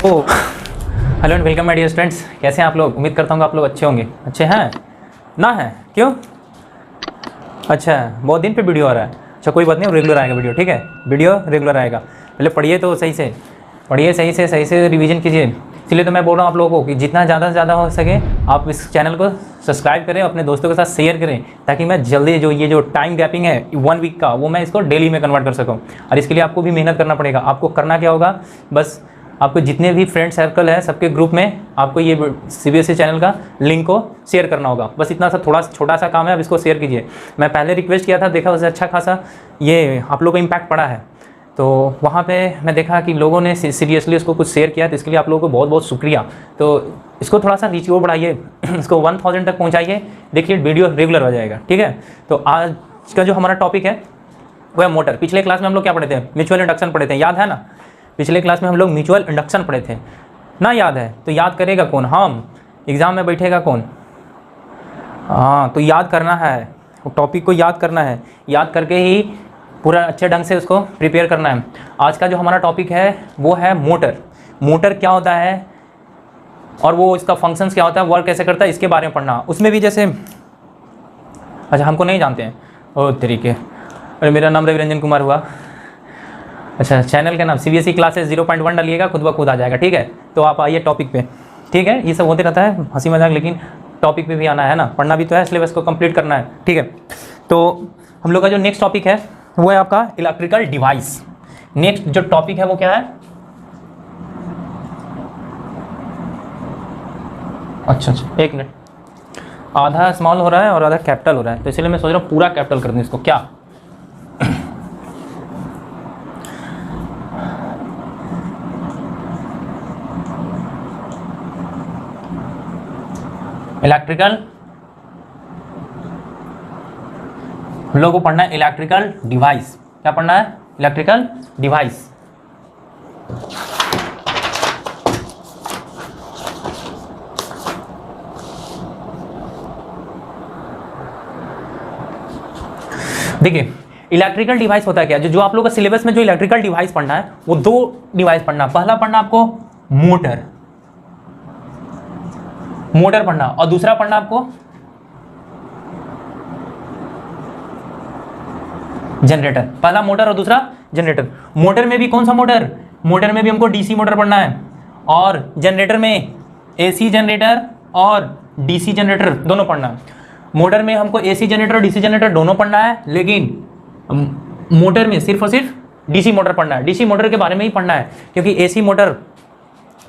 O hello and welcome my dear students. कैसे हैं आप लोग? उम्मीद करता हूँ आप लोग अच्छे होंगे। अच्छे हैं ना? हैं क्यों? अच्छा, बहुत दिन पे वीडियो आ रहा है। अच्छा कोई बात नहीं, रेगुलर आएगा वीडियो, ठीक है? वीडियो रेगुलर आएगा। पहले पढ़िए तो सही से पढ़िए, सही से रिवीजन कीजिए। इसलिए तो मैं बोल रहा हूँ आप लोगों को कि जितना ज़्यादा से ज़्यादा हो सके आप इस चैनल को सब्सक्राइब करें, अपने दोस्तों के साथ शेयर करें, ताकि मैं जल्दी जो टाइम गैपिंग है 1 वीक का, वो मैं इसको डेली में कन्वर्ट कर सकूँ। और इसके लिए आपको भी मेहनत करना पड़ेगा। आपको करना क्या होगा, बस आपको जितने भी फ्रेंड सर्कल है सबके ग्रुप में आपको ये CBSE चैनल का लिंक को शेयर करना होगा। बस इतना सा थोड़ा छोटा सा काम है, अब इसको शेयर कीजिए। मैं पहले रिक्वेस्ट किया था, देखा उससे अच्छा खासा ये आप लोगों को इम्पैक्ट पड़ा है। तो वहाँ पे मैं देखा कि लोगों ने सीरियसली उसको कुछ शेयर किया, तो इसके लिए आप लोगों को बहुत बहुत शुक्रिया। तो इसको थोड़ा सा रीच और बढ़ाइए, इसको 1000 तक पहुँचाइए। देखिए वीडियो रेगुलर हो जाएगा, ठीक है? तो आज का जो हमारा टॉपिक है वो है मोटर। पिछले क्लास में हम लोग क्या पढ़े थे? म्यूचुअल इंडक्शन पढ़े थे, याद है ना? पिछले क्लास में हम लोग म्यूचुअल इंडक्शन पढ़े थे ना, याद है? तो याद करेगा कौन? हम। एग्ज़ाम में बैठेगा कौन? हाँ, तो याद करना है, टॉपिक को याद करना है। याद करके ही पूरा अच्छे ढंग से उसको प्रिपेयर करना है। आज का जो हमारा टॉपिक है वो है मोटर। मोटर क्या होता है और वो इसका फंक्शंस क्या होता है, वर्क कैसे करता है, इसके बारे में पढ़ना। उसमें भी जैसे अच्छा हमको नहीं जानते हैं, ओ तरीके, अरे मेरा नाम रविरंजन कुमार हुआ। अच्छा, चैनल का नाम CBSE क्लासेस 0.1 डालिएगा, खुद ब खुद आ जाएगा, ठीक है? तो आप आइए टॉपिक पे, ठीक है? ये सब होते रहता है हंसी मजाक, लेकिन टॉपिक पे भी आना है ना, पढ़ना भी तो है, सिलेबस को कंप्लीट करना है, ठीक है? तो हम लोग का जो नेक्स्ट टॉपिक है वो है आपका इलेक्ट्रिकल डिवाइस। नेक्स्ट जो टॉपिक है वो क्या है? अच्छा, एक मिनट, आधा स्मॉल हो रहा है और आधा कैपिटल हो रहा है, तो इसलिए मैं सोच रहा हूँ पूरा कैपिटल कर दूँ इसको। क्या इलेक्ट्रिकल, हम लोग को पढ़ना है इलेक्ट्रिकल डिवाइस। क्या पढ़ना है? Electrical device. देखिए इलेक्ट्रिकल डिवाइस होता है क्या? जो आप लोग का सिलेबस में जो इलेक्ट्रिकल डिवाइस पढ़ना है वो 2 डिवाइस पढ़ना। पहला पढ़ना आपको मोटर पढ़ना, और दूसरा पढ़ना आपको जनरेटर। पहला मोटर और दूसरा जनरेटर। मोटर में भी कौन सा मोटर? मोटर में भी हमको DC मोटर पढ़ना है, और जनरेटर में AC जनरेटर और DC जनरेटर दोनों पढ़ना है। मोटर में हमको AC जनरेटर और DC जनरेटर दोनों पढ़ना है, लेकिन मोटर में सिर्फ और सिर्फ DC मोटर पढ़ना है। DC मोटर के बारे में ही पढ़ना है, क्योंकि AC मोटर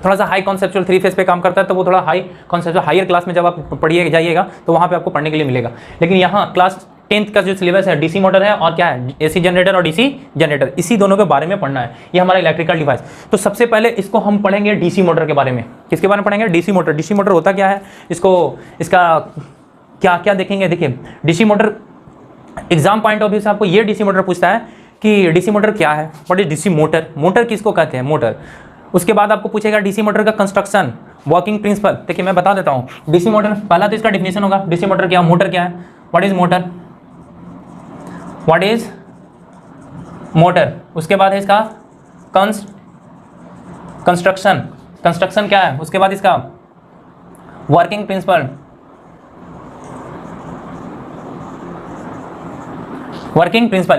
थोड़ा सा हाई कॉन्सेप्चुअल 3 फेज पे काम करता है, तो वो थोड़ा हाई कॉन्सेप्चुअल हायर क्लास में जब आप पढ़िए जाइएगा तो वहाँ पे आपको पढ़ने के लिए मिलेगा। लेकिन यहाँ क्लास 10th का जो सिलेबस है DC मोटर है और क्या है, AC जनरेटर और DC जनरेटर, इसी दोनों के बारे में पढ़ना है। ये हमारा इलेक्ट्रिकल डिवाइस। तो सबसे पहले इसको हम पढ़ेंगे DC मोटर के बारे में। किसके बारे में पढ़ेंगे? DC motor. DC मोटर होता क्या है, इसका क्या क्या देखेंगे। देखिए DC motor exam point of view से आपको ये DC मोटर पूछता है कि DC मोटर क्या है, what is DC motor, motor किसको कहते हैं, मोटर। उसके बाद आपको पूछेगा DC मोटर का कंस्ट्रक्शन, वर्किंग प्रिंसिपल। देखिए मैं बता देता हूँ DC मोटर, पहला तो इसका डिफिनेशन होगा, DC मोटर क्या, मोटर क्या है, what is motor, what is motor. उसके बाद है इसका कंस्ट्रक्शन क्या है, उसके बाद इसका वर्किंग प्रिंसिपल,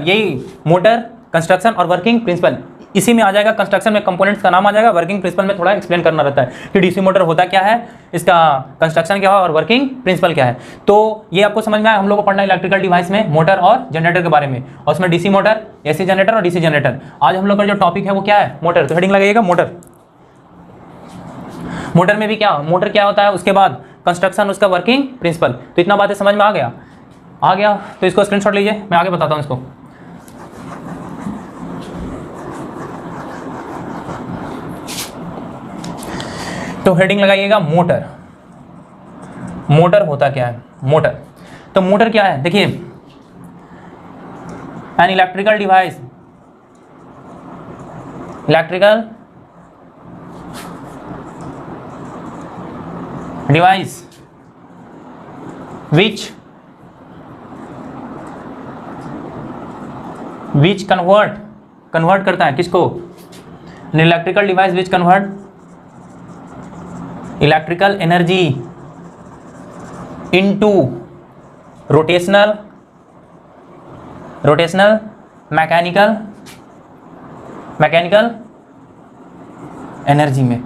यही मोटर, कंस्ट्रक्शन और वर्किंग प्रिंसिपल, इसी में आ जाएगा। कंस्ट्रक्शन में कंपोनेंट्स का नाम आ जाएगा, वर्किंग प्रिंसिपल में थोड़ा एक्सप्लेन करना रहता है कि DC मोटर होता क्या है, इसका कंस्ट्रक्शन क्या है और वर्किंग प्रिंसिपल क्या है। तो ये आपको समझ में आया। हम लोग को पढ़ना है इलेक्ट्रिकल डिवाइस में मोटर और जनरेटर के बारे में, और उसमें DC मोटर, AC जनरेटर और DC जनरेटर। आज हम लोग का जो टॉपिक है वो क्या है, मोटर। तो हेडिंग लगाइएगा मोटर। मोटर में भी क्या, मोटर क्या होता है, उसके बाद कंस्ट्रक्शन, उसका वर्किंग प्रिंसिपल। तो इतना बातें समझ में आ गया तो इसको स्क्रीनशॉट लीजिए, मैं आगे बताता हूँ इसको। तो हेडिंग लगाइएगा मोटर। मोटर होता क्या है, मोटर। तो मोटर क्या है, देखिए an electrical device, electrical device which convert करता है किसको, electrical device which convert electrical energy into rotational mechanical energy में।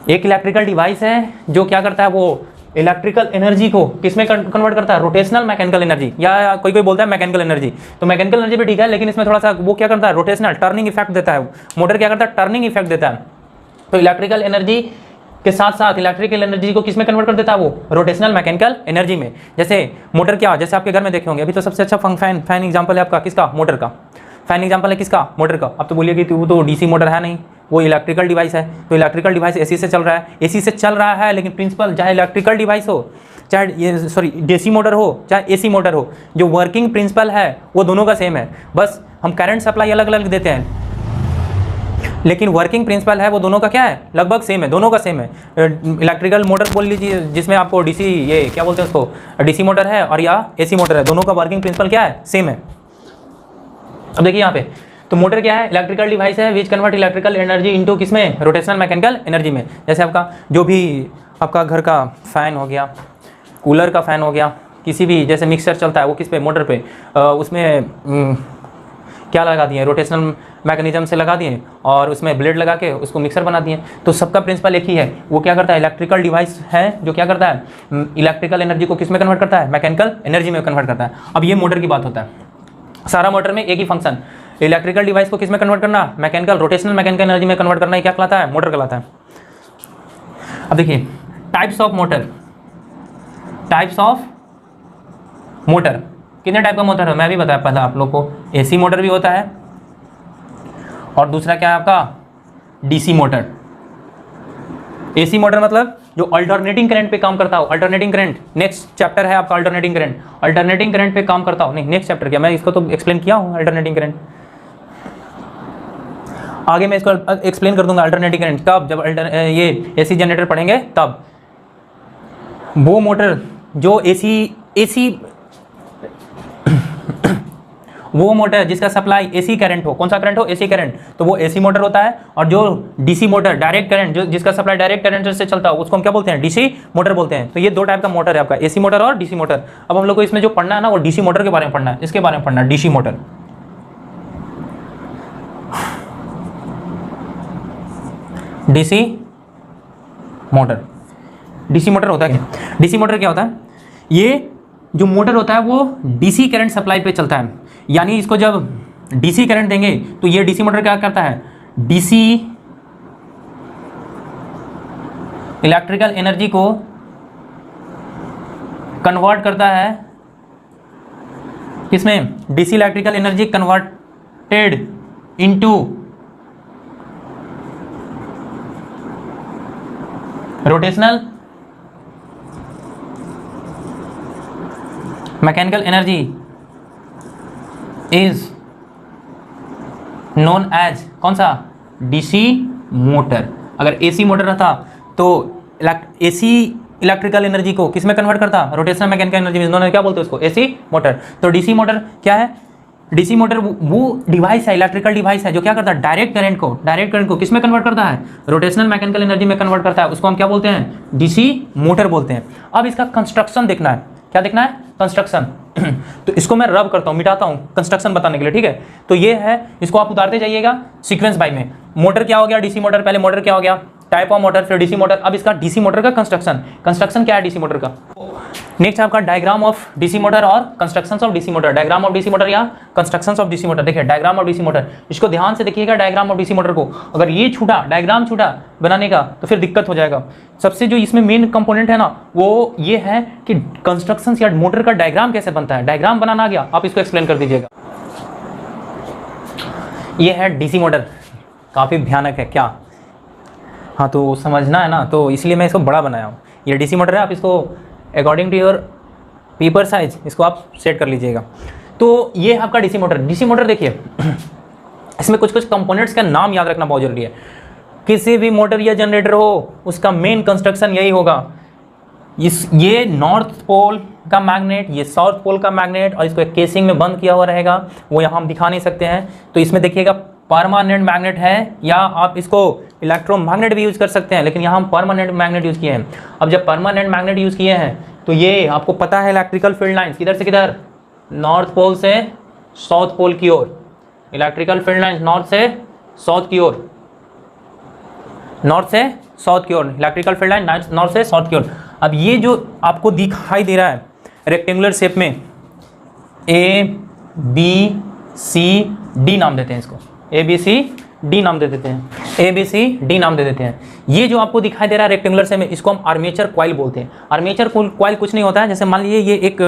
एक इलेक्ट्रिकल डिवाइस है जो क्या करता है, वो इलेक्ट्रिकल एनर्जी को किसमें कन्वर्ट करता है, रोटेशनल मैकेनिकल एनर्जी, या कोई कोई बोलता है मैकेनिकल एनर्जी। तो मैकेनिकल एनर्जी भी ठीक है, लेकिन इसमें थोड़ा सा वो क्या करता है, रोटेशनल टर्निंग इफेक्ट देता है। मोटर क्या करता है, टर्निंग इफेक्ट देता है। तो इलेक्ट्रिकल एनर्जी के साथ साथ इलेक्ट्रिकल एनर्जी को किसमें कन्वर्ट कर देता है, वो रोटेशनल मैकेनिकल एनर्जी में। जैसे मोटर क्या, जैसे आपके घर में देखे होंगे, अभी तो सबसे अच्छा फैन एग्जांपल है आपका किसका, मोटर का। फैन एग्जांपल है किसका, मोटर का। अब तो बोलिए कि वो तो डीसी मोटर है नहीं, वो इलेक्ट्रिकल डिवाइस है। तो इलेक्ट्रिकल डिवाइस एसी से चल रहा है, एसी से चल रहा है, लेकिन प्रिंसिपल चाहे इलेक्ट्रिकल डिवाइस हो, चाहे ये सॉरी डीसी मोटर हो, चाहे एसी मोटर हो, जो वर्किंग प्रिंसिपल है वो दोनों का सेम है। बस हम करंट सप्लाई अलग अलग देते हैं, लेकिन वर्किंग प्रिंसिपल है वो दोनों का क्या है, लगभग सेम है, दोनों का सेम है। इलेक्ट्रिकल मोटर बोल लीजिए जिसमें आपको डीसी, ये क्या बोलते हैं उसको, डीसी मोटर है, और या एसी मोटर है, दोनों का वर्किंग प्रिंसिपल क्या है, सेम है। अब देखिए यहाँ पे, तो मोटर क्या है, इलेक्ट्रिकल डिवाइस है which convert electrical energy into किसमें, रोटेशनल मैकेनिकल एनर्जी में। जैसे आपका जो भी आपका घर का फैन हो गया, कूलर का फैन हो गया, किसी भी जैसे मिक्सर चलता है वो किस पे, मोटर पे, उसमें क्या लगा दिए, रोटेशनल मैकेनिज्म से लगा दिए, और उसमें ब्लेड लगा के उसको मिक्सर बना दिए। तो सबका प्रिंसिपल एक ही है, वो क्या करता है, इलेक्ट्रिकल डिवाइस है जो क्या करता है, इलेक्ट्रिकल एनर्जी को किस में कन्वर्ट करता है, मैकेनिकल एनर्जी में कन्वर्ट करता है। अब ये मोटर की बात होता है, सारा मोटर में एक ही फंक्शन, इलेक्ट्रिकल डिवाइस को किस में कन्वर्ट करना, मैकेनिकल, रोटेशनल मैकेनिकल एनर्जी में कन्वर्ट करना, क्या कहलाता है, मोटर कहलाता है। अब देखिए टाइप्स ऑफ मोटर, कितने टाइप का मोटर है, मैं भी बताया पहले आप लोग को। एसी मोटर भी होता है, और दूसरा क्या है आपका, डीसी मोटर। एसी मोटर मतलब जो अल्टरनेटिंग करंट पे काम करता हो, अल्टरनेटिंग करंट नेक्स्ट चैप्टर है आपका, अल्टरनेटिंग करंट पे काम करता हो, नहीं नेक्स्ट चैप्टर क्या, मैं इसको तो एक्सप्लेन किया हूँ, अल्टरनेटिंग करंट आगे मैं इसको एक्सप्लेन कर दूंगा। अल्टरनेटिंग करंट कब, जब ये एसी जनरेटर पढ़ेंगे तब। वो मोटर जो एसी वो मोटर जिसका सप्लाई एसी करंट हो, कौन सा करंट हो, एसी करंट, तो वो एसी मोटर होता है। और जो डीसी मोटर, डायरेक्ट करंट, जो जिसका सप्लाई डायरेक्ट करंट से चलता है, उसको हम क्या बोलते हैं, डीसी मोटर बोलते हैं। तो ये दो टाइप का मोटर है आपका, एसी मोटर और डीसी मोटर। अब हम लोग को इसमें जो पढ़ना है ना, वो डीसी मोटर के बारे में पढ़ना है, इसके बारे में पढ़ना है, डीसी मोटर। डीसी मोटर होता है क्या, डीसी मोटर क्या होता है, ये जो मोटर होता है वो डीसी करंट सप्लाई पे चलता है। यानी इसको जब डीसी करंट देंगे तो ये डीसी मोटर क्या करता है, डीसी इलेक्ट्रिकल एनर्जी को कन्वर्ट करता है किसमें, DC electrical energy converted into rotational mechanical energy is known as कौन सा, डीसी मोटर। अगर एसी मोटर रहता तो एसी इलेक्ट्रिकल एनर्जी को किस में कन्वर्ट करता, रोटेशनल मैकेनिकल एनर्जी में, क्या बोलते हैं उसको, एसी मोटर। तो डीसी मोटर क्या है, डीसी मोटर वो डिवाइस है, इलेक्ट्रिकल डिवाइस है जो क्या करता है, डायरेक्ट करंट को किस में कन्वर्ट करता है, रोटेशनल मैकेनिकल एनर्जी में कन्वर्ट करता है। उसको हम क्या बोलते हैं, डीसी मोटर बोलते हैं। अब इसका कंस्ट्रक्शन देखना है, क्या देखना है, कंस्ट्रक्शन। तो इसको मैं रब करता हूँ, मिटाता हूँ कंस्ट्रक्शन बताने के लिए, ठीक है। तो ये है, इसको आप उतारते जाइएगा सीक्वेंस बाय में। मोटर क्या हो गया, डीसी मोटर, पहले मोटर क्या हो गया, टाइप ऑफ मोटर, फिर डीसी मोटर। अब इसका डीसी मोटर का कंस्ट्रक्शन क्या है डीसी मोटर का। नेक्स्ट आपका डायग्राम ऑफ डीसी मोटर और constructions of DC motor, diagram of DC motor या कंस्ट्रक्शंस ऑफ डीसी मोटर। देखिए डायग्राम ऑफ डीसी मोटर, इसको ध्यान से देखिएगा, डायग्राम ऑफ डीसी मोटर को। अगर ये छूटा, डायग्राम छूटा बनाने का, तो फिर दिक्कत हो जाएगा। सबसे जो इसमें मेन कंपोनेंट है ना, वो ये है कि कंस्ट्रक्शन या मोटर का डायग्राम कैसे बनता है। डायग्राम बनाना आ गया, आप इसको एक्सप्लेन कर दीजिएगा। ये है डीसी मोटर, काफ़ी भयानक है क्या, हाँ तो समझना है ना, तो इसलिए मैं इसको बड़ा बनाया हूँ। ये डीसी मोटर है, आप इसको according to your paper size इसको आप सेट कर लीजिएगा। तो ये आपका डीसी मोटर देखिए, इसमें कुछ कंपोनेंट्स का नाम याद रखना बहुत जरूरी है। किसी भी मोटर या जनरेटर हो, उसका मेन कंस्ट्रक्शन यही होगा। ये नॉर्थ पोल का मैग्नेट, ये साउथ पोल का मैग्नेट, और इसको एक केसिंग में बंद किया हुआ रहेगा, वो यहाँ हम दिखा नहीं सकते हैं। तो इसमें देखिएगा परमानेंट मैग्नेट है, या आप इसको इलेक्ट्रोमैग्नेट भी यूज कर सकते हैं, लेकिन यहाँ हम परमानेंट मैग्नेट यूज किए हैं। अब जब परमानेंट मैग्नेट यूज किए हैं तो ये आपको पता है इलेक्ट्रिकल फील्ड लाइंस किधर से किधर, नॉर्थ पोल से साउथ पोल की ओर। इलेक्ट्रिकल फील्ड लाइंस नॉर्थ से साउथ की ओर, नॉर्थ से साउथ की ओर, इलेक्ट्रिकल फील्ड लाइन नॉर्थ से साउथ की ओर। अब ये जो आपको दिखाई दे रहा है रेक्टेंगुलर शेप में, ए बी सी डी नाम देते हैं इसको, ए बी सी डी नाम दे देते हैं, ए बी सी डी नाम दे देते हैं। ये जो आपको दिखाई दे रहा है रेक्टेंगुलर से में, इसको हम आर्मेचर कॉइल बोलते हैं। आर्मेचर कॉइल कुछ नहीं होता है, जैसे मान लीजिए ये एक,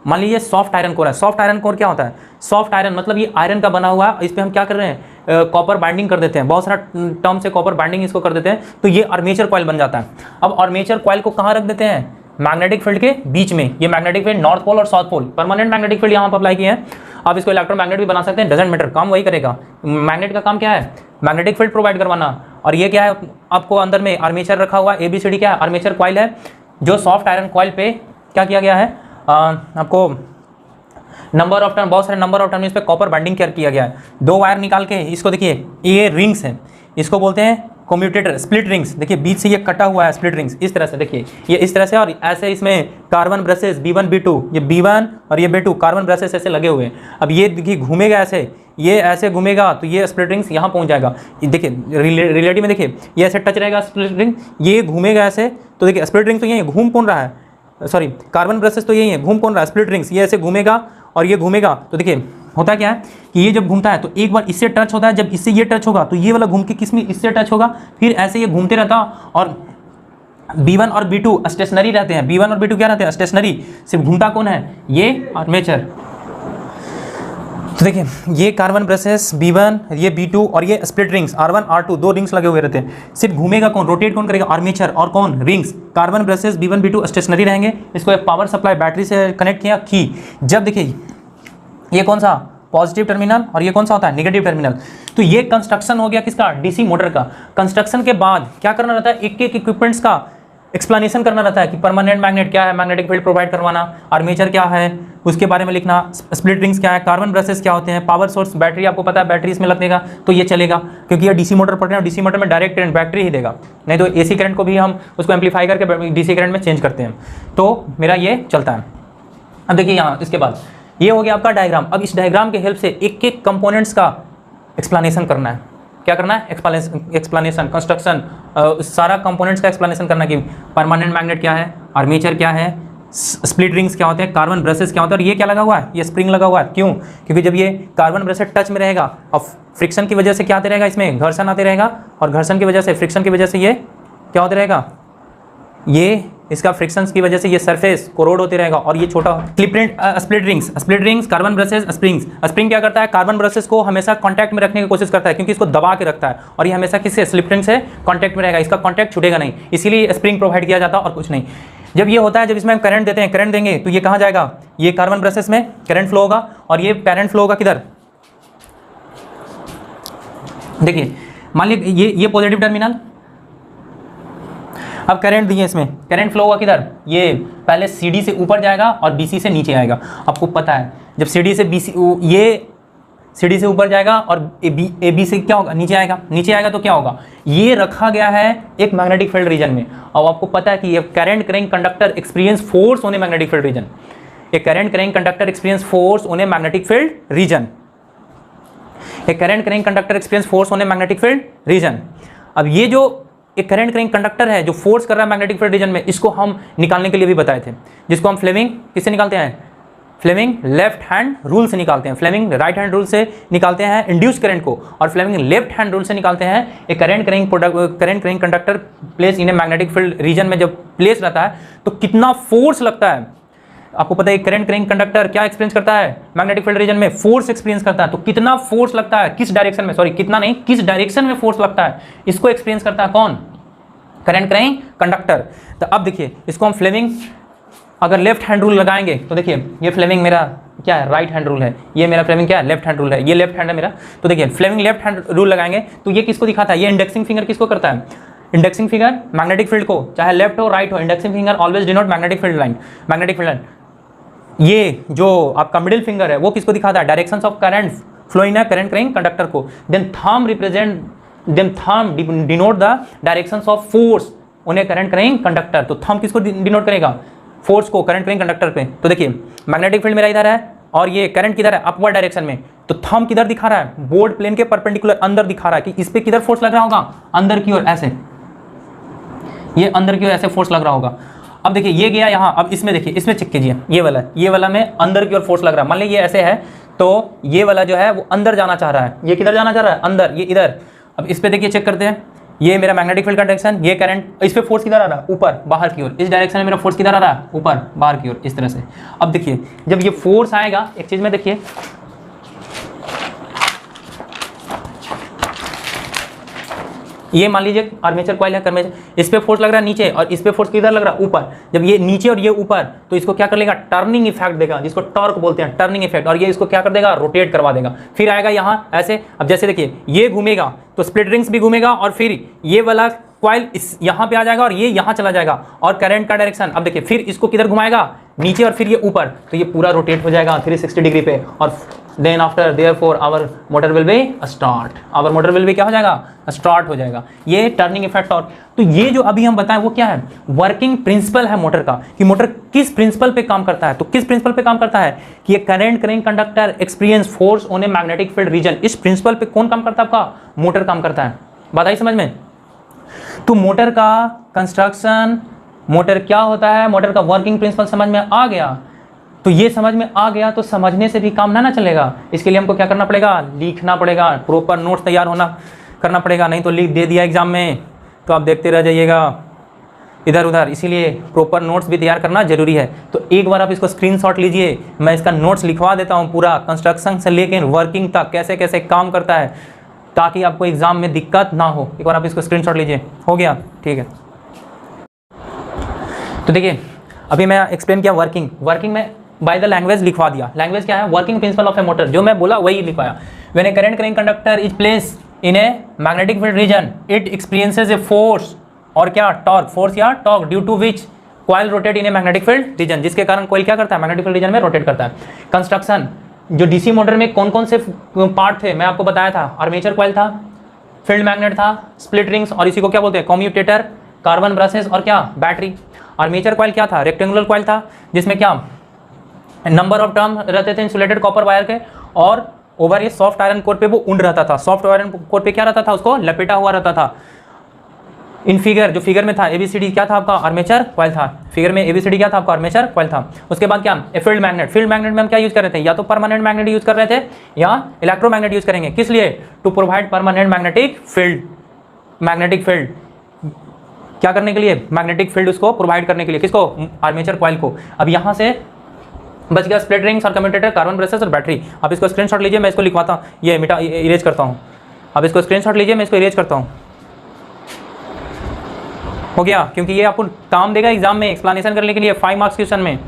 मान लीजिए सॉफ्ट आयरन कोर है। सॉफ्ट आयरन कोर क्या होता है? सॉफ्ट आयरन मतलब ये आयरन का बना हुआ है, इस पर हम क्या कर रहे हैं, कॉपर बाइंडिंग कर देते हैं, बहुत सारा टर्म से कॉपर बाइंडिंग इसको कर देते हैं, तो ये आर्मेचर कॉइल बन जाता है। अब आर्मेचर कॉइल को कहाँ रख देते हैं? मैग्नेटिक फील्ड के बीच में। ये मैग्नेटिक फील्ड नॉर्थ पोल और south pole, permanent magnetic field यहाँ पर अप्लाई किए हैं। आप इसको इलेक्ट्रोमैग्नेट भी बना सकते हैं, डजंट मैटर, काम वही करेगा। मैग्नेट का काम क्या है? मैग्नेटिक फील्ड प्रोवाइड करवाना। और ये क्या है आपको अंदर में आर्मेचर रखा हुआ, ABCD क्या है? आर्मेचर कॉइल है, जो सॉफ्ट आयरन कॉइल पे क्या किया गया है, आपको नंबर ऑफ टर्न, बहुत सारे नंबर ऑफ टर्न इस पे कॉपर बाइंडिंग किया गया है। दो वायर निकाल के इसको देखिए, ये रिंग्स है, इसको बोलते हैं कम्यूटेटर, स्प्लिट रिंग्स। देखिए बीच से ये कटा हुआ है स्प्लिट रिंग्स, इस तरह से देखिए, ये इस तरह से, और ऐसे इसमें कार्बन ब्रशेस B1 B2, ये B1 और ये B2 कार्बन ब्रशेस ऐसे लगे हुए हैं। अब ये देखिए घूमेगा ऐसे, ये ऐसे घूमेगा तो ये स्प्लिट रिंग्स यहाँ पहुँच जाएगा। देखिए रिलेटिव में देखिए ये ऐसे टच रहेगा स्प्लिट रिंग, ये घूमेगा ऐसे, तो देखिए स्प्लिट रिंग तो यही घूम कौन रहा है, सॉरी कार्बन ब्रशेस तो यही है, घूम कौन रहा है, स्प्लिट रिंग्स, ये ऐसे घूमेगा और ये घूमेगा। तो देखिए होता क्या है कि ये जब घूमता है तो एक बार इससे टच होता है, जब इससे ये टच होगा तो ये वाला घूम के किस में, इससे टच होगा, फिर ऐसे ये घूमते रहता। और B1 और B2 स्टेशनरी रहते हैं, B1 और B2 क्या रहते हैं? स्टेशनरी। सिर्फ घूमता कौन है? ये आर्मेचर। तो देखिए ये कार्बन ब्रशेस B1, ये B2 और ये स्प्लिट रिंग्स R1 R2, दो रिंग्स लगे हुए रहते हैं। सिर्फ घूमेगा कौन, रोटेट कौन करेगा? आर्मेचर। और कौन? Rings. Carbon brushes B1 B2 stationery रहेंगे। इसको एक पावर सप्लाई बैटरी से कनेक्ट किया की, जब देखिए ये कौन सा पॉजिटिव टर्मिनल और ये कौन सा होता है नेगेटिव टर्मिनल। तो ये कंस्ट्रक्शन हो गया किसका? डीसी मोटर का। कंस्ट्रक्शन के बाद क्या करना रहता है? एक एक इक्विपमेंट्स का एक्सप्लेनेशन करना रहता है कि परमानेंट मैग्नेट क्या है, मैग्नेटिक फील्ड प्रोवाइड करवाना, आर्मेचर क्या है उसके बारे में लिखना, स्प्लिट रिंग्स क्या है, कार्बन ब्रशेस क्या होते हैं, पावर सोर्स, बैटरी आपको पता है बैटरी इसमें लगेगा तो ये चलेगा, क्योंकि ये डीसी मोटर पढ़ रहे हैं, डीसी मोटर में डायरेक्ट करंट बैटरी ही देगा, नहीं तो एसी करंट को भी हम उसको एम्पलीफाई करके डीसी करंट में चेंज करते हैं। तो मेरा ये चलता है। अब देखिए यहाँ इसके बाद ये हो गया आपका डायग्राम। अब इस डायग्राम के हेल्प से एक एक कंपोनेंट्स का एक्सप्लेनेशन करना है। क्या करना है? एक्सप्लेनेशन, कंस्ट्रक्शन, सारा कंपोनेंट्स का एक्सप्लेनेशन करना कि परमानेंट मैग्नेट क्या है, आर्मेचर क्या है, स्प्लिट रिंग्स क्या होते हैं, कार्बन ब्रशेस क्या होते हैं, और ये क्या लगा हुआ है? ये स्प्रिंग लगा हुआ है। क्यों? क्योंकि जब ये कार्बन ब्रशेस टच में रहेगा और फ्रिक्शन की वजह से क्या आते रहेगा, इसमें घर्षण आते रहेगा, और घर्षण की वजह से, फ्रिक्शन की वजह से ये क्या होते रहेगा, ये इसका फ्रिक्शन की वजह से ये सरफेस कोरोड होते रहेगा। और ये छोटा split rings, carbon brushes, spring क्या करता है? कार्बन ब्रशेस को हमेशा कांटेक्ट में रखने की कोशिश करता है, क्योंकि इसको दबा के रखता है, और ये हमेशा किससे? स्प्लिट रिंग से कांटेक्ट में रहेगा, इसका कांटेक्ट छूटेगा नहीं, इसीलिए स्प्रिंग प्रोवाइड किया जाता है और कुछ नहीं। जब ये होता है, जब इसमें हम करंट देते हैं, करंट देंगे तो ये कहाँ जाएगा? ये कार्बन ब्रशेस में करंट फ्लो होगा, और ये करंट फ्लो होगा किधर? देखिए मान लीजिए ये पॉजिटिव टर्मिनल, अब करंट दिए, इसमें करंट फ्लो होगा किधर? ये पहले CD से ऊपर जाएगा और BC से नीचे आएगा। आपको पता है जब CD से BC, ये CD से ऊपर जाएगा और AB से क्या होगा? नीचे आएगा। नीचे आएगा तो क्या होगा? ये रखा गया है एक मैग्नेटिक फील्ड रीजन में। और आपको पता है कि ये current carrying conductor experience force on A magnetic field reason, A current carrying conductor experience force on A magnetic field reason, A current carrying conductor experience force on A magnetic field reason. अब ये जो एक current carrying conductor है जो force कर रहा है magnetic field region में, इसको हम निकालने के लिए भी बताए थे, जिसको हम फ्लेमिंग किससे निकालते हैं? फ्लेमिंग लेफ्ट हैंड रूल से निकालते हैं। फ्लेमिंग राइट हैंड रूल से निकालते हैं इंड्यूस करंट को, और फ्लेमिंग लेफ्ट हैंड रूल से निकालते हैं एक current carrying conductor place in a magnetic field region में जब प्लेस रहता है तो कितना फोर्स लगता है। आपको पता है करंट कैरिंग कंडक्टर क्या एक्सपीरियंस करता है? मैग्नेटिक फील्ड रीजन में फोर्स एक्सपीरियंस करता है। तो कितना फोर्स लगता है, किस डायरेक्शन में, सॉरी कितना नहीं, किस डायरेक्शन में फोर्स लगता है, इसको एक्सपीरियंस करता है कौन? Current carrying conductor. तो अब देखिए इसको हम फ्लेमिंग अगर लेफ्ट हैंड रूल लगाएंगे तो देखिए ये फ्लेमिंग मेरा क्या है? राइट हैंड रूल है, ये मेरा फ्लेमिंग क्या है? लेफ्ट हैंड रूल है, ये लेफ्ट हैंड है मेरा। तो देखिए फ्लेमिंग लेफ्ट हैंड रूल लगाएंगे तो ये किसको दिखाता है? ये इंडेक्सिंग फिंगर किसको करता है? इंडेक्सिंग फिंगर मैग्नेटिक फील्ड को, चाहे लेफ्ट हो राइट हो, indexing finger always denote magnetic field line, magnetic field line. ये जो आपका मिडिल फिंगर है वो किसको दिखाता है? Directions of current flow in current carrying conductor को। Then thumb represent them thumb denote the directions of force उन्हें करंट करेंगे कंडक्टर। तो थंब किसको डिनोट करेगा? फोर्स को करंट करेंगे कंडक्टर पे। तो देखिए मैग्नेटिक फील्ड मेरा इधर है और ये करंट किधर है? अपवर्ड डायरेक्शन में। तो थंब किधर दिखा रहा है? बोर्ड प्लेन के परपेंडिकुलर अंदर दिखा रहा है कि इस पे किधर फोर्स लग रहा होगा? अंदर की ओर ऐसे, ये अंदर की ओर ऐसे फोर्स लग रहा होगा। अब देखिए ये गया यहाँ, अब इसमें देखिए, इसमें चेक कीजिए, ये वाला में अंदर की ओर फोर्स लग रहा है। मान लीजिए ये ऐसे है तो ये वाला जो है वो अंदर जाना चाह रहा है, ये किधर जाना चाह रहा है? अंदर, ये इधर। अब इस पे देखिए चेक करते हैं, ये मेरा मैग्नेटिक फील्ड का डायरेक्शन, ये करंट, इस पे फोर्स किधर आ रहा है? ऊपर बाहर की ओर। इस डायरेक्शन में मेरा फोर्स किधर आ रहा है? ऊपर बाहर की ओर, इस तरह से। अब देखिए जब ये फोर्स आएगा, एक चीज में देखिए, ये मान लीजिए आर्मेचर कॉइल है, कर्मेचर, इस पे फोर्स लग रहा है नीचे और इस पे फोर्स किधर लग रहा है? ऊपर। जब ये नीचे और ये ऊपर, तो इसको क्या कर लेगा? टर्निंग इफेक्ट देगा, जिसको टॉर्क बोलते हैं, टर्निंग इफेक्ट। और ये इसको क्या कर देगा? रोटेट करवा देगा। फिर आएगा यहाँ ऐसे, अब जैसे देखिए ये घूमेगा तो स्प्लिट रिंग्स भी घूमेगा और फिर ये वाला कॉइल इस यहाँ पे आ जाएगा और ये यहाँ चला जाएगा। और करंट का डायरेक्शन, अब देखिए फिर इसको किधर घुमाएगा? नीचे और फिर ये ऊपर, तो ये पूरा रोटेट हो जाएगा 360 डिग्री पे। और then after therefore our motor will be start, our motor will be क्या हो जाएगा? स्टार्ट हो जाएगा। ये टर्निंग इफेक्ट। और तो ये जो अभी हम बताएं वो क्या है? वर्किंग प्रिंसिपल है मोटर का, कि मोटर किस प्रिंसिपल पे काम करता है। तो किस प्रिंसिपल पे काम करता है? कि ये current current conductor experience force on A magnetic field reason, इस प्रिंसिपल पे कौन काम करता है? आपका मोटर काम करता है। बात आई समझ में? तो मोटर का कंस्ट्रक्शन, मोटर क्या होता है, मोटर का वर्किंग प्रिंसिपल समझ में आ गया। तो ये समझ में आ गया तो समझने से भी काम ना चलेगा। इसके लिए हमको क्या करना पड़ेगा? लिखना पड़ेगा, प्रॉपर नोट्स तैयार होना करना पड़ेगा। नहीं तो लिख दे दिया एग्जाम में तो आप देखते रह जाइएगा इधर उधर। इसीलिए प्रॉपर नोट्स भी तैयार करना जरूरी है। तो एक बार आप इसको स्क्रीनशॉट लीजिए, मैं इसका नोट्स लिखवा देता हूँ पूरा, कंस्ट्रक्शन से लेकर वर्किंग तक कैसे कैसे काम करता है, ताकि आपको एग्जाम में दिक्कत ना हो। एक बार आप इसको स्क्रीनशॉट लीजिए। हो गया? ठीक है। तो देखिए अभी मैं एक्सप्लेन किया वर्किंग में बाय द लैंग्वेज लिखवा दिया। लैंग्वेज क्या है? Working principle of a motor, जो मैं बोला वही लिखवाया। When a current current conductor is place in a magnetic field region, it experiences a force और क्या? टॉर्क, फोर्स या torque, due to which coil rotate in a magnetic field region, जिसके कारण कॉइल क्या करता है? मैग्नेटिक फील्ड रीजन में rotate करता है। कंस्ट्रक्शन, जो डीसी मोटर में कौन कौन से पार्ट थे मैं आपको बताया था। आर्मेचर कॉइल था, फील्ड मैग्नेट था, स्प्लिट रिंग्स, और इसी को क्या बोलते हैं? कम्यूटेटर, कार्बन ब्रशेस और क्या? बैटरी। आर्मेचर कॉइल क्या था? रेक्टेंगुलर कॉइल था, जिसमें क्या नंबर ऑफ टर्म रहते थे इंसुलेटेड कॉपर वायर के, और ओवर ये सॉफ्ट आयरन कोर पे वो उंड रहता था। सॉफ्ट आयरन कोर पे क्या रहता था? उसको लपेटा हुआ रहता था। इन फिगर, जो फिगर में था एबीसीडी क्या था आपका? आर्मेचर कॉइल था। फिगर में एबीसीडी क्या था आपका? आर्मेचर कॉइल था। उसके बाद क्या? Field magnet. फील्ड मैग्नेट में हम क्या यूज कर रहे थे? या तो परमानेंट मैग्नेट यूज कर रहे थे या इलेक्ट्रोमैग्नेट यूज करेंगे। किस लिए? To provide permanent magnetic field. Magnetic field क्या करने के लिए? मैग्नेटिक फील्ड उसको प्रोवाइड करने के लिए। किसको? आर्मेचर कॉइल को। अब यहाँ से बच गया स्प्लिट रिंग्स और कम्यूटेटर, कार्बन ब्रशेस और बैटरी। आप इसको स्क्रीनशॉट लीजिए, मैं इसको लिखवाता हूँ, ये इरेज करता हूँ। आप इसको स्क्रीनशॉट लीजिए, मैं इसको इरेज करता हूँ। हो गया? क्योंकि ये आपको काम देगा एग्जाम में एक्सप्लेनेशन करने के लिए 5 मार्क्स क्वेश्चन में।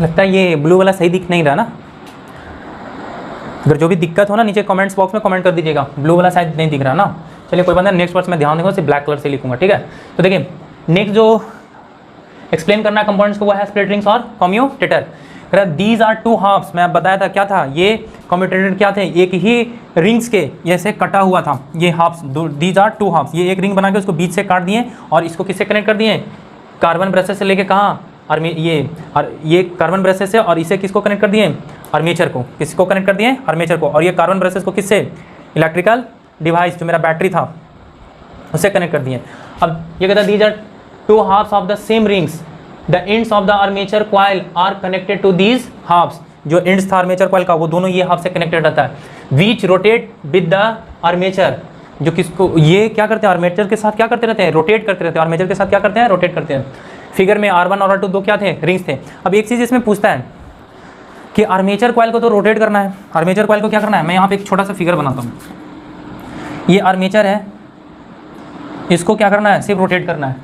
लगता है ये ब्लू वाला सही दिख नहीं रहा ना। अगर जो भी दिक्कत हो ना नीचे कमेंट्स बॉक्स में कमेंट कर दीजिएगा। ब्लू वाला शायद नहीं दिख रहा ना। चलिए कोई बात नहीं, नेक्स्ट वर्ड्स में ध्यान देंगे, सिर्फ ब्लैक कलर से लिखूंगा। ठीक है? तो देखिए नेक्स्ट जो एक्सप्लेन करना कंपोनेंट्स को वो है स्प्लिट रिंग्स और commutator. These are two halves, मैं बताया था क्या था ये कम्यूटेटर क्या थे? एक ही रिंग्स के ऐसे कटा हुआ था ये halves. These are two halves, ये एक रिंग बना के उसको बीच से काट दिए और इसको किससे कनेक्ट कर दिए? कार्बन ब्रशेस से लेके कहाँ? ये कार्बन ब्रशेस से, और इसे किसको कनेक्ट कर दिए? आर्मेचर को। किसको कनेक्ट कर दिए? आर्मेचर को। और ये कार्बन ब्रशेस को किससे? इलेक्ट्रिकल डिवाइस, जो मेरा बैटरी था उससे कनेक्ट कर दिए। अब ये कहता है these are two halves of the same rings, the ends of the armature coil are connected to these halves. जो एंड्स था आर्मेचर कॉइल का वो दोनों ये हाफ से कनेक्टेड रहता है। बीच रोटेट विद द आर्मेचर, जो किसको ये क्या करते हैं? आर्मेचर के साथ क्या करते रहते हैं? रोटेट करते रहते हैं। आर्मेचर के साथ क्या करते हैं? रोटेट करते हैं। फिगर में R1 और R2 दो क्या थे? रिंग्स थे। अब एक चीज़ इसमें पूछता है कि आर्मेचर कॉइल को तो रोटेट करना है, आर्मेचर कॉइल को क्या करना है? मैं यहाँ पे एक छोटा सा फिगर बनाता हूँ। ये आर्मेचर है, इसको क्या करना है? सिर्फ रोटेट करना है।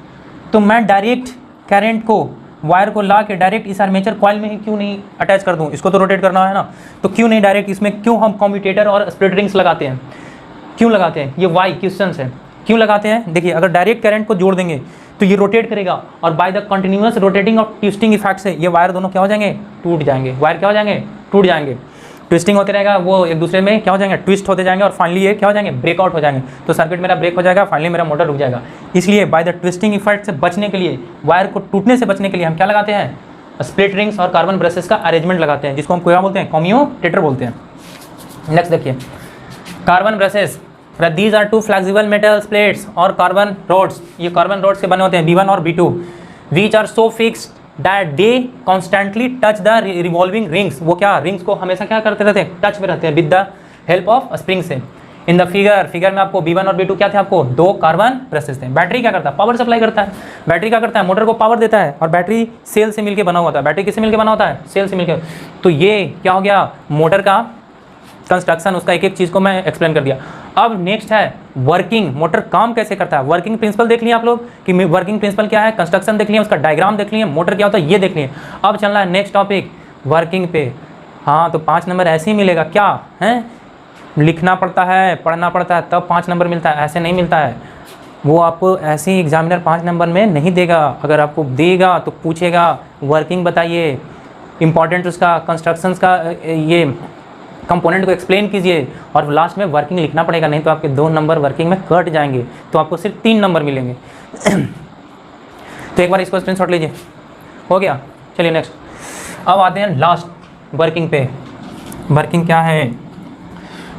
तो मैं डायरेक्ट करंट को, वायर को ला के डायरेक्ट इस आर्मेचर कॉइल में ही क्यों नहीं अटैच कर दूँ? इसको तो रोटेट करना है ना, तो क्यों नहीं डायरेक्ट इसमें, क्यों हम कम्यूटेटर और स्प्लिट रिंग्स लगाते हैं? क्यों लगाते हैं? ये वाई क्वेश्चन है, क्यों लगाते हैं? देखिए अगर डायरेक्ट करंट को जोड़ देंगे तो ये रोटेट करेगा, और by the continuous rotating of twisting effect से ये वायर दोनों क्या हो जाएंगे? टूट जाएंगे। वायर क्या हो जाएंगे? टूट जाएंगे। ट्विस्टिंग होते रहेगा, वो एक दूसरे में क्या हो जाएंगे, ट्विस्ट होते जाएंगे और फाइनली ये क्या हो जाएंगे, ब्रेकआउट हो जाएंगे। तो सर्किट मेरा ब्रेक हो जाएगा, फाइनली मेरा मोटर रुक जाएगा। इसलिए बाय द ट्विस्टिंग इफेक्ट से बचने के लिए, वायर को टूटने से बचने के लिए हम क्या लगाते हैं, स्प्लिट रिंग्स और कार्बन ब्रशेस का अरेंजमेंट लगाते हैं, जिसको हम क्या बोलते हैं, कम्यूटेटर बोलते हैं। नेक्स्ट देखिए, carbon brushes, these are two flexible metal plates और कार्बन रोड्स, ये कार्बन रोड्स के बने होते हैं B1 और B2, which are so fixed that they constantly touch the revolving rings, वो क्या रिंग्स को हमेशा क्या करते रहते हैं, टच में रहते हैं with the help of spring से। इन द फिगर में आपको B1 और B2 क्या थे, आपको 2 कार्बन ब्रशेस थे। बैटरी क्या करता है, पावर सप्लाई करता है। बैटरी क्या करता है, मोटर को पावर देता है, और बैटरी सेल से मिलकर बना होता है। बैटरी किससे मिलकर बना होता है, सेल से मिलकर। तो ये क्या हो गया, मोटर का कंस्ट्रक्शन, उसका एक एक चीज़ को मैं एक्सप्लेन कर दिया। अब नेक्स्ट है वर्किंग, मोटर काम कैसे करता है। वर्किंग प्रिंसिपल देख लिया आप लोग कि वर्किंग प्रिंसिपल क्या है, कंस्ट्रक्शन देख लिया, उसका डायग्राम देख लिया, मोटर क्या होता है ये देख लिया। अब चलना है नेक्स्ट टॉपिक, वर्किंग पे। हाँ, तो 5 नंबर ऐसे ही मिलेगा क्या है, लिखना पड़ता है, पढ़ना पड़ता है, तब 5 नंबर मिलता है, ऐसे नहीं मिलता है। वो आपको ऐसे ही एग्जामिनर 5 नंबर में नहीं देगा। अगर आपको देगा तो पूछेगा वर्किंग बताइए, इंपॉर्टेंट उसका कंस्ट्रक्शंस का ये कंपोनेंट को एक्सप्लेन कीजिए, और लास्ट में वर्किंग लिखना पड़ेगा, नहीं तो आपके 2 नंबर वर्किंग में कट जाएंगे, तो आपको सिर्फ 3 नंबर मिलेंगे। तो एक बार इसको स्क्रीनशॉट लीजिए, हो गया। चलिए नेक्स्ट, अब आते हैं लास्ट वर्किंग पे। वर्किंग क्या है,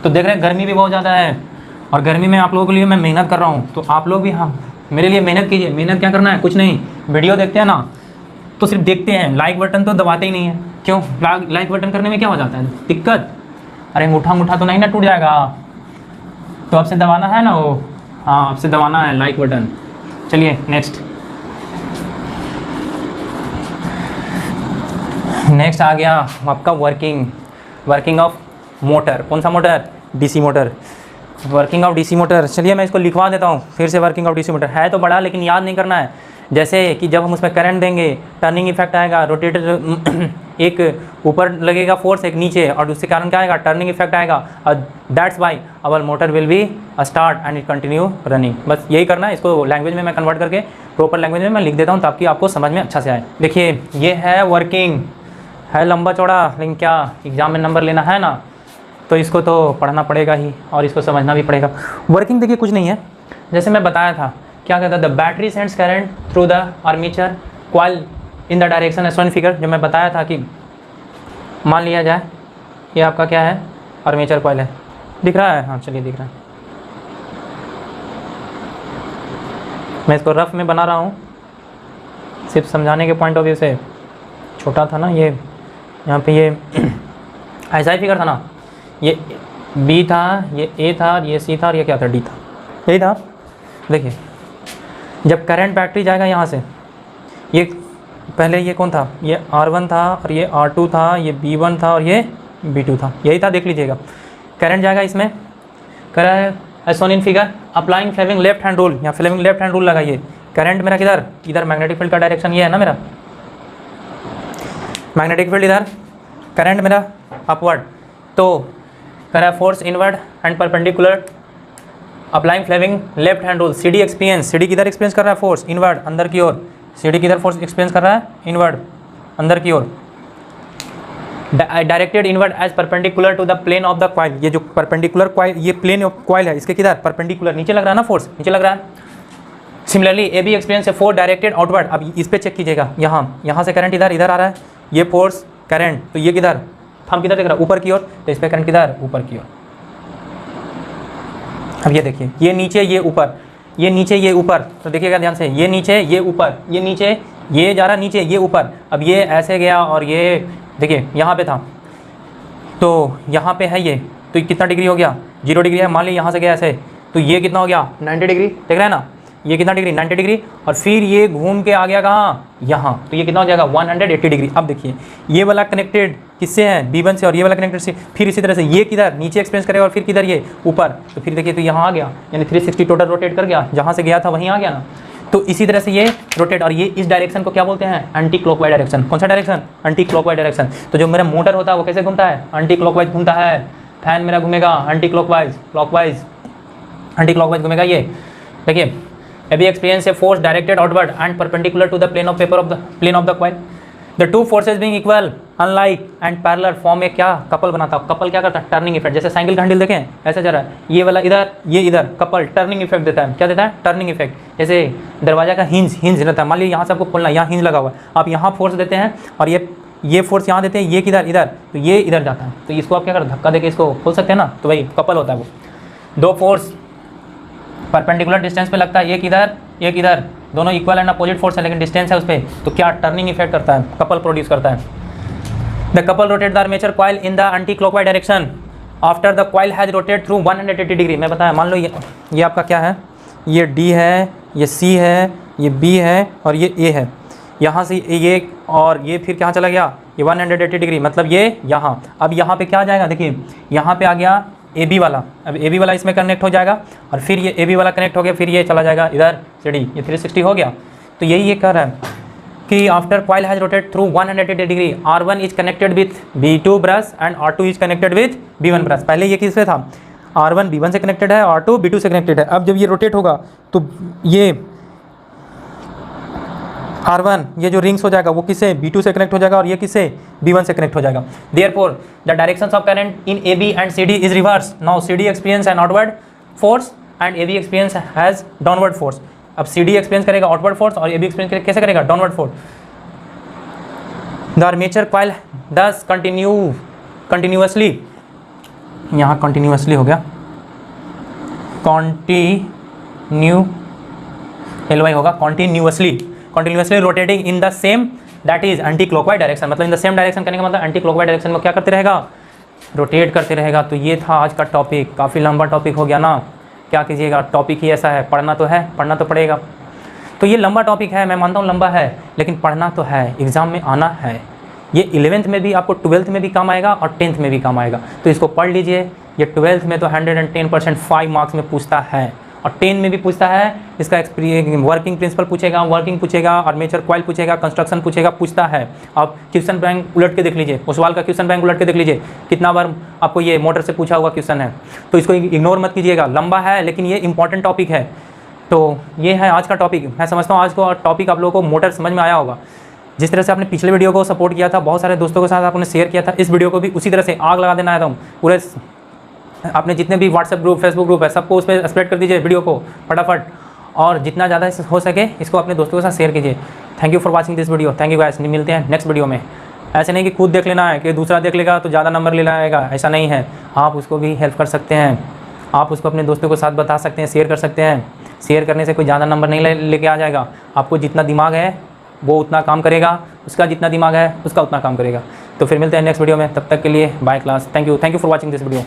तो देख रहे हैं गर्मी भी बहुत ज़्यादा है, और गर्मी में आप लोगों के लिए मैं मेहनत कर रहा हूँ, तो आप लोग भी हाँ मेरे लिए मेहनत कीजिए। मेहनत क्या करना है, कुछ नहीं, वीडियो देखते हैं ना तो सिर्फ देखते हैं, लाइक बटन तो दबाते ही नहीं है। क्यों, लाइक बटन करने में क्या हो जाता है दिक्कत, अरे अंगूठा तो नहीं ना टूट जाएगा, तो आपसे दबाना है ना वो, हाँ आपसे दबाना है लाइक बटन। चलिए नेक्स्ट आ गया आपका वर्किंग ऑफ मोटर। कौन सा motor, DC motor, working of DC motor. चलिए मैं इसको लिखवा देता हूँ फिर से। वर्किंग ऑफ डीसी मोटर है तो बड़ा, लेकिन याद नहीं करना है। जैसे कि जब हम उसमें करंट देंगे, टर्निंग इफेक्ट आएगा, रोटेटर एक ऊपर लगेगा फोर्स, एक नीचे, और उसके कारण क्या आएगा, टर्निंग इफेक्ट आएगा, और that's why our motor will be start and it continue running. बस यही करना है। इसको लैंग्वेज में मैं कन्वर्ट करके प्रॉपर लैंग्वेज में मैं लिख देता हूँ ताकि आपको समझ में अच्छा से आए। देखिए ये है वर्किंग, है लंबा चौड़ा, लेकिन क्या एग्जाम में नंबर लेना है ना, तो इसको तो पढ़ना पड़ेगा ही और इसको समझना भी पड़ेगा। वर्किंग देखिए कुछ नहीं है, जैसे मैं बताया था क्या कहता था, the battery sends current through the armature coil in the direction S one figure. जो मैं बताया था कि मान लिया जाए ये आपका क्या है, आर्मेचर कॉइल है, दिख रहा है, हाँ चलिए दिख रहा है। मैं इसको रफ में बना रहा हूँ सिर्फ समझाने के पॉइंट ऑफ व्यू से। छोटा था ना ये, यहाँ पे ये ऐसा ही फिगर था ना, ये बी था, ये ए था, ये सी था, और ये क्या था, डी था, यही था। देखिए जब करंट बैटरी जाएगा यहाँ से, ये पहले ये कौन था, ये R1 था, और ये R2 था, ये B1 था, और ये B2 था, यही था, देख लीजिएगा। करंट जाएगा इसमें, कर रहा है as shown in figure, applying Fleming left hand rule. यहाँ फ्लेमिंग लेफ्ट हैंड रूल लगाइए। करंट मेरा किधर, इधर मैग्नेटिक फील्ड का डायरेक्शन ये है ना मेरा, मैग्नेटिक फील्ड इधर, करंट मेरा अपवर्ड, तो कर रहा है force inward and perpendicular, applying Fleming left hand rule. CD experience, CD किधर एक्सपीरियंस कर रहा है, फोर्स इनवर्ड अंदर की ओर। CD किधर फोर्स एक्सपीरियंस कर रहा है, इनवर्ड अंदर की ओर, directed inward as perpendicular to the plane of the coil. ये जो परपेंडिकुलर कॉइल, ये प्लेन ऑफ कॉइल है, इसके किधर परपेंडिकुलर, नीचे लग रहा है ना, फोर्स नीचे लग रहा है। सिमिलरली AB एक्सपीरियंस से फोर्स डायरेक्टेड आउटवर्ड। अब इस पे चेक कीजिएगा, यहाँ से करंट इधर आ रहा है, ये फोर्स करंट, तो ये किधर, थंब किधर दिख रहा है, ऊपर की ओर, तो इस पे करंट किधर, ऊपर की ओर। अब ये देखिए, ये नीचे ये ऊपर, ये नीचे ये ऊपर, तो देखिएगा ध्यान से, ये नीचे ये ऊपर, ये नीचे ये जा रहा नीचे ये ऊपर। अब ये ऐसे गया और ये देखिए यहाँ पे था, तो यहाँ पे है ये, तो कितना डिग्री हो गया, 0 डिग्री है। मान लीजिए यहाँ से गया ऐसे, तो ये कितना हो गया, 90 डिग्री, देख रहे हैं ना, ये कितना डिग्री, 90 डिग्री, और फिर ये घूम के आ गया कहाँ, यहाँ, तो ये कितना हो जाएगा, 180 डिग्री। अब देखिए ये वाला कनेक्टेड किससे है, B1 से, और ये वाला कनेक्टेड से, फिर इसी तरह से ये किधर नीचे एक्सपीरियंस करेगा, और फिर किधर ये ऊपर, तो फिर देखिए तो यहाँ आ गया, यानी 360 टोटल रोटेट कर गया, जहाँ से गया था वहीं आ गया ना। तो इसी तरह से ये रोटेट, और ये इस डायरेक्शन को क्या बोलते हैं, एंटी क्लॉकवाइज डायरेक्शन। कौन सा डायरेक्शन, एंटी क्लॉकवाइज डायरेक्शन। तो जो मेरा मोटर होता है वो कैसे घूमता है, एंटी क्लॉकवाइज घूमता है। फैन मेरा घूमेगा एंटी क्लॉकवाइज, एंटी क्लॉकवाइज घूमेगा। ये देखिए, AB experience a force directed outward and perpendicular to the plane of paper of the plane of the coil. The two forces being equal unlike and parallel form में क्या couple बनाता है। Couple क्या करता है, टर्निंग इफेक्ट। जैसे cycle का handle देखें ऐसा जा रहा है, ये वाला इधर ये इधर, कपल टर्निंग इफेक्ट देता है। क्या देता है, टर्निंग इफेक्ट। जैसे दरवाजा का हिंज रहता है, मान लीजिए यहाँ से आपको खोलना है, यहाँ हिंज लगा हुआ है, आप यहाँ फोर्स देते हैं और ये फोर्स यहाँ देते हैं, ये किधर इधर, तो ये इधर जाता है, तो इसको आप क्या करते हैं, धक्का देके इसको खोल सकते हैं ना, तो वही कपल होता है वो। दो फोर्स परपेंडिकुलर डिस्टेंस पे लगता है, एक इधर, दोनों इक्वल एंड अपोजिट फोर्स है लेकिन डिस्टेंस है उस पर, तो क्या टर्निंग इफेक्ट करता है, कपल प्रोड्यूस करता है। The couple rotate the armature coil in the anti clockwise direction after the coil has rotate through 180 degree. मैं बताया, मान लो ये आपका क्या है, ये डी है, ये सी है, ये बी है और ये ए है। यहाँ से ये और ये फिर कहाँ चला गया, ये 180 डिग्री, मतलब ये यहाँ। अब यहाँ पे क्या आ जाएगा, देखिए यहाँ पे आ गया ए बी वाला, अब ए बी वाला इसमें कनेक्ट हो जाएगा और फिर ये ए बी वाला कनेक्ट हो गया, फिर ये चला जाएगा इधर सी डी, ये 360 हो गया। तो यही ये कह रहा है कि after coil has rotate through 180 degree R1 is connected with B2 brush and R2 is connected with B1 brush. पहले ये किससे था, R1 B1 से कनेक्टेड है, R2 B2 से कनेक्टेड है। अब जब ये रोटेट होगा तो ये R1 ये जो रिंग्स हो जाएगा वो किससे, B2 से कनेक्ट हो जाएगा और ये किससे, B1 से कनेक्ट हो जाएगा। Therefore the directions of current in AB and CD is reverse. Now CD experience an outward force and AB experience has downward force. अब CD एक्सपीरियंस करेगा आउटवर्ड फोर्स और AB एक्सपीरियंस कैसे करेगा, downward force. The armature coil thus continuously, यहाँ continuously हो गया, LY होगा, continuously rotating in the same that is anti clockwise direction. मतलब इन द सेम डायरेक्शन करने का मतलब एंटी क्लॉकवाइज डायरेक्शन में क्या करते रहेगा, रोटेट करते रहेगा। तो ये था आज का टॉपिक, काफ़ी लंबा टॉपिक हो गया ना, क्या कीजिएगा, टॉपिक ही ऐसा है, पढ़ना तो है, पढ़ना तो पड़ेगा। तो ये लंबा टॉपिक है, मैं मानता हूँ लंबा है, लेकिन पढ़ना तो है, एग्ज़ाम में आना है। ये 11th में भी आपको 12th में भी काम आएगा और 10th में भी काम आएगा, तो इसको पढ़ लीजिए। ये 12th में तो 110% 5 मार्क्स में पूछता है और 10 में भी पूछता है। इसका वर्किंग प्रिंसिपल पूछेगा, वर्किंग पूछेगा, आर्मेचर कॉइल पूछेगा, कंस्ट्रक्शन पूछता है। आप क्वेश्चन बैंक उलट के देख लीजिए, उस सवाल का क्वेश्चन बैंक उलट के देख लीजिए, कितना बार आपको ये मोटर से पूछा हुआ क्वेश्चन है। तो इसको इग्नोर मत कीजिएगा, लंबा है लेकिन ये इंपॉर्टेंट टॉपिक है। तो ये है आज का टॉपिक। मैं समझता हूँ आज को टॉपिक आप लोगों को मोटर समझ में आया होगा। जिस तरह से आपने पिछले वीडियो को सपोर्ट किया था, बहुत सारे दोस्तों के साथ आपने शेयर किया था, इस वीडियो को भी उसी तरह से आग लगा देना है। तो पूरे आपने जितने भी व्हाट्सएप ग्रुप, फेसबुक ग्रुप है, सबको उस पर स्प्रेड कर दीजिए वीडियो को फटाफट, और जितना ज़्यादा हो सके इसको अपने दोस्तों के साथ शेयर कीजिए। Thank you for watching this video, thank you guys. मिलते हैं नेक्स्ट वीडियो में। ऐसे नहीं कि खुद देख लेना है कि दूसरा देख लेगा तो ज़्यादा नंबर ले लाएगा, ऐसा नहीं है। आप उसको भी हेल्प कर सकते हैं, आप उसको अपने दोस्तों के साथ बता सकते हैं, शेयर कर सकते हैं। शेयर करने से कोई ज़्यादा नंबर नहीं लेके आ जाएगा। आपको जितना दिमाग है वो उतना काम करेगा, उसका जितना दिमाग है उसका उतना काम करेगा। तो फिर मिलते हैं नेक्स्ट वीडियो में, तब तक के लिए bye class. Thank you for watching this video.